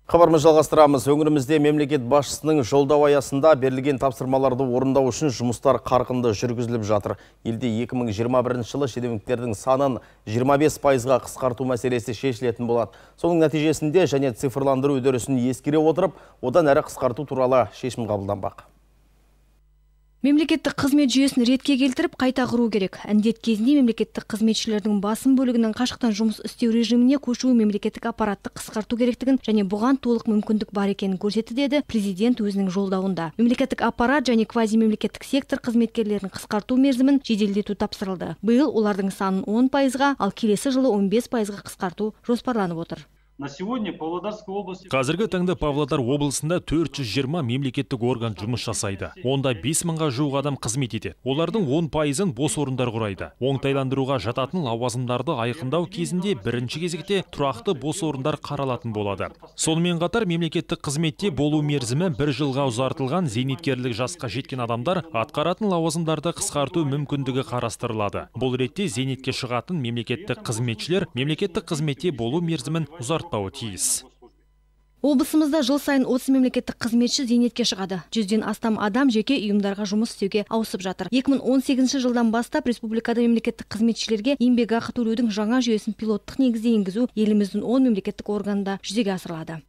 Хабарымызды жалғастырамыз. Өңірімізде мемлекет басшысының жолдау аясында берілген тапсырмаларды орындау үшін жұмыстар қарқынды жүргізіліп жатыр. Елде 2021 жылы шенеуніктердің санын 25%-ға қысқарту мәселесі шешілетін болады. Соның нәтижесінде және цифрландыру үдерісін ескере отырып, одан әрі қысқарту туралы шешім қабылданбақ. Мемлекеттік қызмет жүйесін ретке келтіріп, қайта құру керек. Індет кезінде мемлекеттік қызметшілердің басым бөлігінің қашықтан жұмыс істеу режиміне көшуі мемлекеттік аппаратты қысқарту керектігін және бұған толық мүмкіндік бар екенін көрсетті деді президент өзінің жолдауында. Мемлекеттік аппарат және квазимемлекеттік сектор қызметкерлерін қысқарту мерзімін жеделдету тапсырылды. Биыл олардың санын 10%-ға, ал келесі жылы 15%-ға қысқарту жоспарланып отыр. Қазіргі таңда Павлодар облысында 420 мемлекеттік орган жұмыс жасайды. Онда 5000-ға жуық адам қызмет етеді. Олардың 10%-ын бос орындар құрайды. Оңтайландыруға жататын лауазымдарды айқындау кезінде бірінші кезекте тұрақты бос орындар қаралатын болады. Сонымен қатар мемлекеттік қызметте болу мерзімі 1 жылға ұзартылған зейнеткерлік жасқа жеткен адамдар атқаратын лауазымдарды қысқарту мүмкіндігі қарастырылады. Бұл ретте зейнетке шығатын мемлекеттік қызметшілер мемлекеттік қызметте болу мерзімін ұзартпауы тиіс. Облысымызда жыл сайын 30 мемлекеттік қызметші зейнетке шығады. 100-ден астам адам жеке ұйымдарға жұмыс істеуге ауысып жатыр. 2018 жылдан бастап республикада мемлекеттік қызметшілерге еңбекақы төлеудің жаңа жүйесін пилоттық негізде енгізу еліміздің 10 мемлекеттік органында жүзеге асырылады.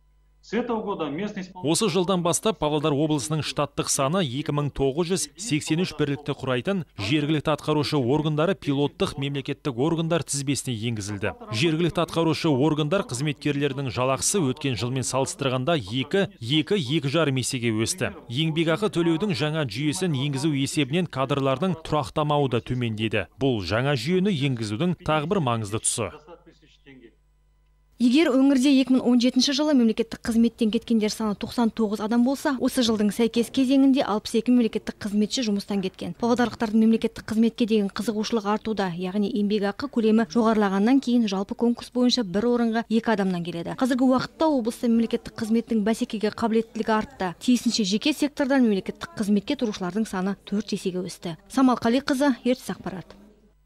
Осы жылдан бастап Павлодар облысының штаттық саны 2983 бірлікті құрайтын жергілікті атқарушы органдары пилоттық мемлекеттік органдар тізбесіне енгізілді. Жергілікті атқарушы органдар қызметкерлерінің жалақысы өткен жылмен салыстырғанда 2,5 есеге өсті. Еңбекақы төлеудің жаңа жүйесін енгізу есебінен кадрлардың тұрақтамауы да төмендеді. Бұл жаңа жүйені енгізудің тағы бір маңызды тұсы. Егер өңірде 2017 жылы мемлекеттік қызметтен кеткендер саны 99 адам болса, осы жылдың сәйкес кезеңінде 62 мемлекеттік қызметші жұмыстан кеткен. Павлодарлықтардың мемлекеттік қызметке деген қызығушылық артуда, яғни еңбекақы көлемі жоғарылағаннан кейін жалпы конкурс бойынша бір орынға 2 адамнан келеді. Қазіргі уақытта облыста мемлекеттік қызметтің бәсекеге қабілеттілігі артты. Тиісінше жеке сектордан мемлекеттік қызметке тұрушылардың саны 4 есеге өсті. Самал Қалиқызы, ертіс ақпарат.